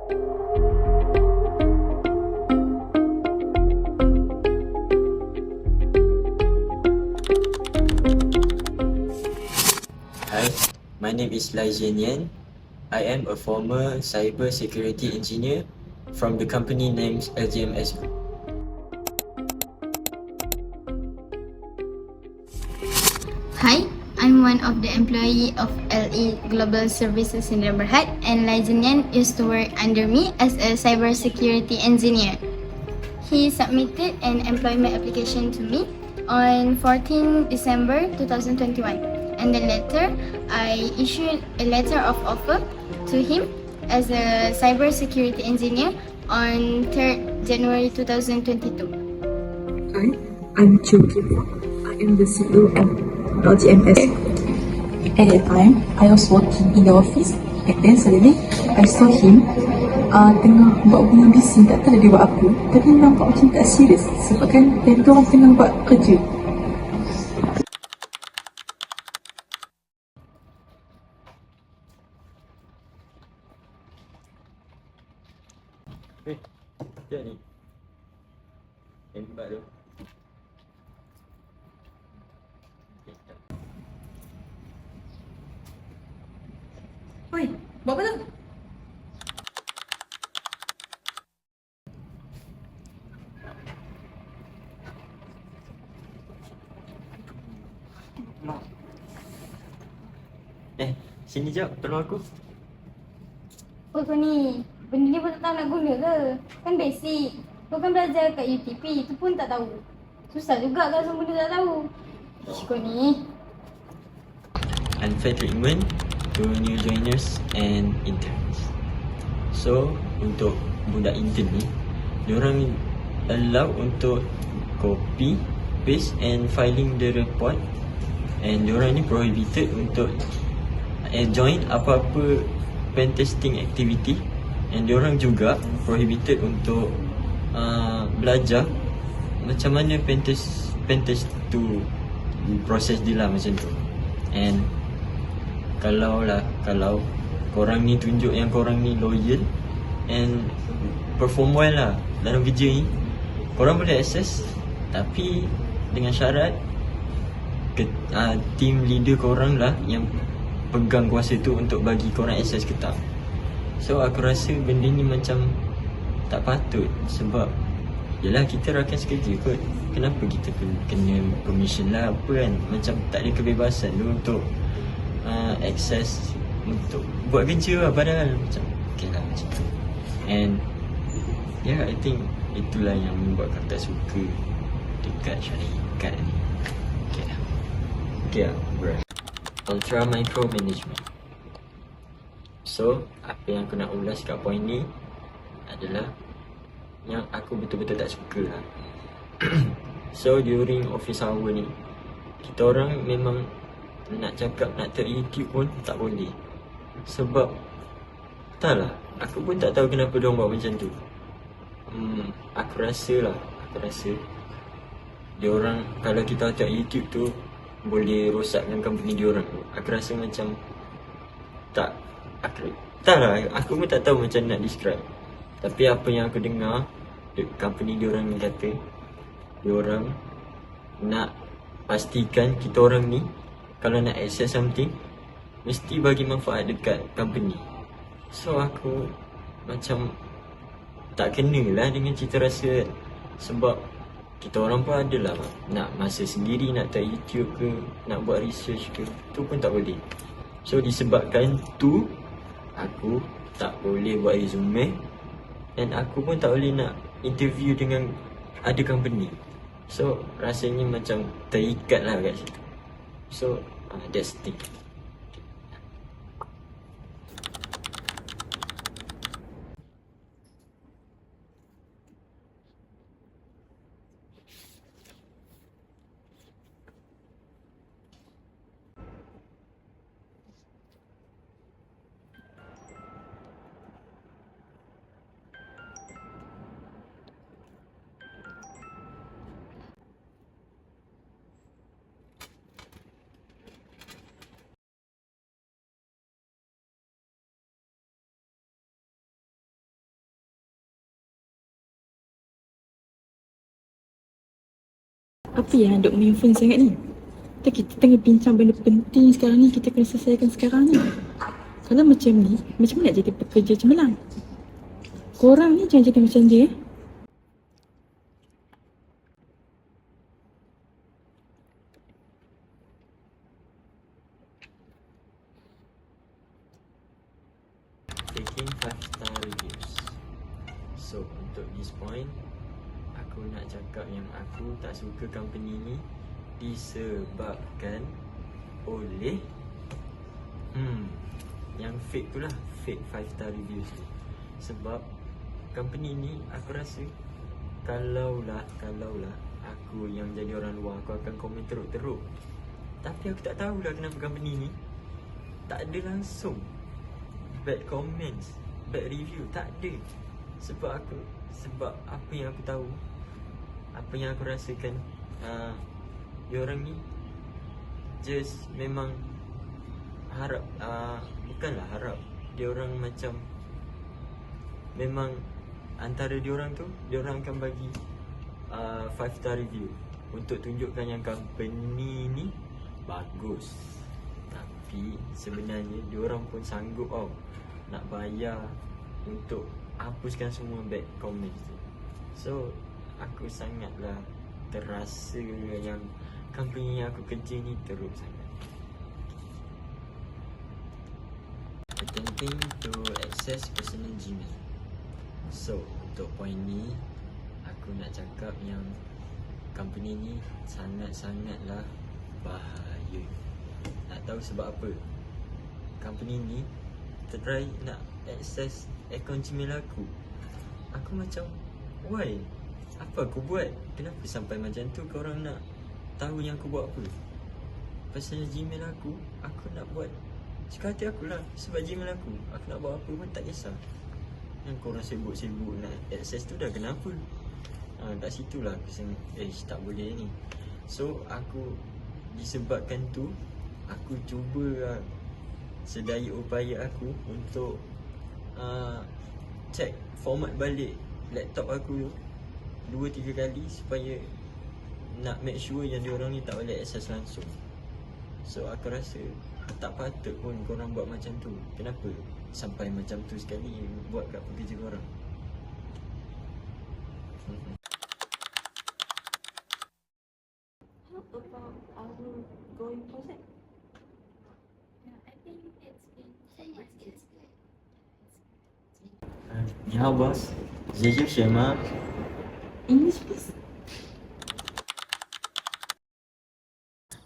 Hi, my name is Lai Jian. I am a former cyber security engineer from the company named LGMS Group. Hi, I'm one of the employee of LE Global Services in Berhad, and Lai Zinian used to work under me as a cybersecurity engineer. He submitted an employment application to me on 14 December 2021, and then later I issued a letter of offer to him as a cybersecurity engineer on 3rd January 2022. Hi, I'm Chiu Kim. I am the CEO of LGMS. At that time, I was working in the office and then suddenly I saw him tengah buat bunyi bising. Tak tahu dia buat apa, tapi nampak macam tak serius sebab kan time tu orang tengah buat kerja. Sekejap ni. Tembak tu. Oi, buat apa tu? Sini jap, tolong aku. Oh kau ni, benda ni pun tak tahu nak guna ke? Kan basic. Kau kan belajar kat UTP, tu pun tak tahu. Susah juga kalau semua benda tak tahu. Ish, kau ni. Unfair treatment to new joiners and interns. So, untuk budak intern ni, diorang allow untuk copy, paste and filing the report, and diorang ni prohibited untuk join apa-apa pen testing activity, and diorang juga prohibited untuk belajar macam mana pen test tu proses dia lah macam tu. And kalau korang ni tunjuk yang korang ni loyal and perform well lah dalam kerja ni, korang boleh access, tapi dengan syarat team leader korang lah yang pegang kuasa tu untuk bagi korang access ke tak. So aku rasa benda ni macam tak patut, sebab yelah kita rakan sekerja kot, kenapa kita kena permission lah apa kan. Macam tak ada kebebasan tu untuk access untuk buat kerja lah, padahal macam okay lah macam tu. And yeah, I think itulah yang membuat aku tak suka dekat syarikat ni. Okay lah bro. Ultra micro management. So, apa yang aku nak ulas kat point ni adalah yang aku betul-betul tak suka lah. So, during office hour ni, kita orang memang nak cakap nak ter-YouTube pun tak boleh. Sebab entahlah, aku pun tak tahu kenapa diorang buat macam tu. Aku rasa diorang, kalau kita tengok YouTube tu boleh rosakkan company diorang. Aku rasa macam aku pun tak tahu macam nak describe. Tapi apa yang aku dengar, company diorang ni kata diorang nak pastikan kita orang ni kalau nak access something mesti bagi manfaat dekat company. So aku macam tak kena lah dengan cita rasa, sebab kita orang pun adalah nak masa sendiri, nak tengok YouTube ke, nak buat research ke, tu pun tak boleh. So disebabkan tu, aku tak boleh buat resume, dan aku pun tak boleh nak interview dengan ada company. So rasanya macam terikat lah kat situ. So that's the thing. Apa yang duk main phone sangat ni? Kita tengah bincang benda penting sekarang ni, kita kena selesaikan sekarang ni. Kalau macam ni, macam mana nak jadi pekerja cemerlang? Korang ni jangan jadi macam dia. Taking 5-star reviews. So untuk this point, aku nak cakap yang aku tak suka company ni disebabkan oleh yang fake tu lah, fake 5-star reviews tu. Sebab company ni aku rasa kalaulah aku yang jadi orang luar, aku akan komen teruk-teruk. Tapi aku tak tahulah kenapa company ni tak ada langsung bad comments, bad review, tak ada. Sebab apa yang aku tahu, apa yang aku rasakan, diorang ni just memang harap, bukanlah harap, diorang macam memang antara diorang tu, diorang akan bagi 5-star review untuk tunjukkan yang company ni bagus. Tapi sebenarnya diorang pun sanggup nak bayar untuk hapuskan semua bad comments tu. So aku sangatlah terasa yang company yang aku kerja ni teruk sangat. Attempting to access personal Gmail. So untuk point ni, aku nak cakap yang company ni sangat-sangatlah bahaya. Nak tahu sebab apa? Company ni try nak access akaun Gmail aku. Aku macam, why? Apa aku buat? Kenapa sampai macam tu korang nak tahu yang aku buat apa? Pasal Gmail aku nak buat suka hati aku lah. Sebab Gmail aku nak buat apa pun tak kisah. Yang korang sibuk-sibuk nak access tu dah kenapa? Kat situ lah aku sangat, tak boleh ni. So aku, disebabkan tu, aku cuba sedaya upaya aku untuk check format balik laptop aku 2-3 kali supaya nak make sure yang diorang ni tak boleh access langsung. So aku rasa tak patut pun korang buat macam tu. Kenapa sampai macam tu sekali buat kat pekerja korang? How about our going project? I think it's good. It's good. 你好 boss，姐姐学吗？ English please.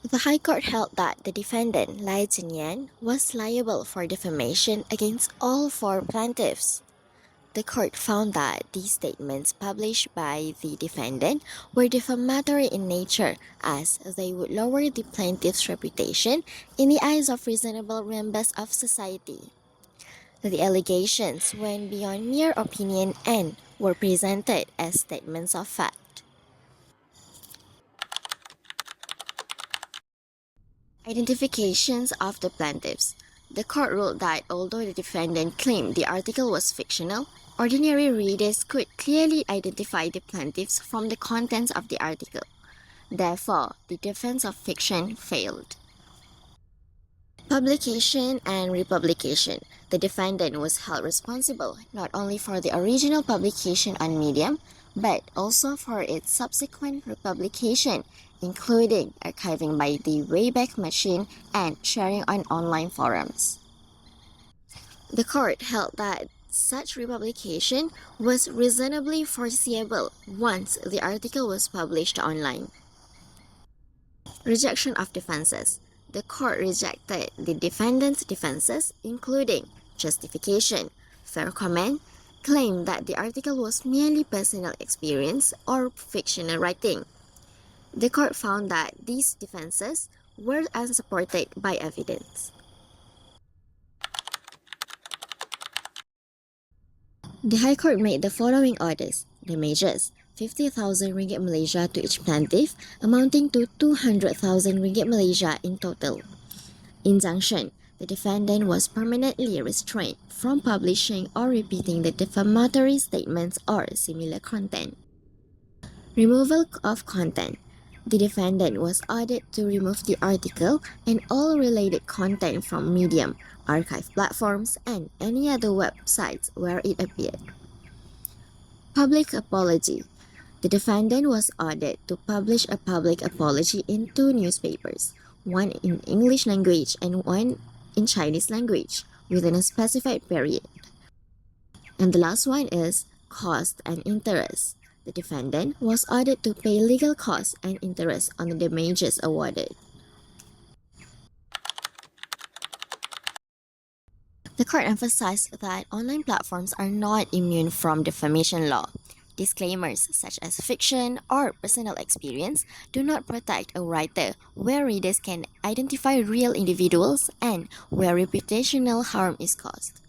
The High Court held that the defendant, Lai Jinyan, was liable for defamation against all 4 plaintiffs. The court found that these statements published by the defendant were defamatory in nature, as they would lower the plaintiff's reputation in the eyes of reasonable members of society. The allegations went beyond mere opinion and were presented as statements of fact. Identifications of the plaintiffs. The court ruled that although the defendant claimed the article was fictional, ordinary readers could clearly identify the plaintiffs from the contents of the article. Therefore, the defense of fiction failed. Publication and republication. The defendant was held responsible not only for the original publication on Medium, but also for its subsequent republication, including archiving by the Wayback Machine and sharing on online forums. The court held that such republication was reasonably foreseeable once the article was published online. Rejection of defenses. The court rejected the defendant's defenses, including justification, fair comment, claim that the article was merely personal experience or fictional writing. The court found that these defenses were unsupported by evidence. The High Court made the following orders: damages, 50,000 ringgit Malaysia to each plaintiff, amounting to 200,000 ringgit Malaysia in total. Injunction: the defendant was permanently restrained from publishing or repeating the defamatory statements or similar content. Removal of content. The defendant was ordered to remove the article and all related content from Medium, archive platforms, and any other websites where it appeared. Public apology. The defendant was ordered to publish a public apology in 2 newspapers, one in English language and one in Chinese language, within a specified period. And the last one is cost and interest. The defendant was ordered to pay legal costs and interest on the damages awarded. The court emphasized that online platforms are not immune from defamation law. Disclaimers such as fiction or personal experience do not protect a writer where readers can identify real individuals and where reputational harm is caused.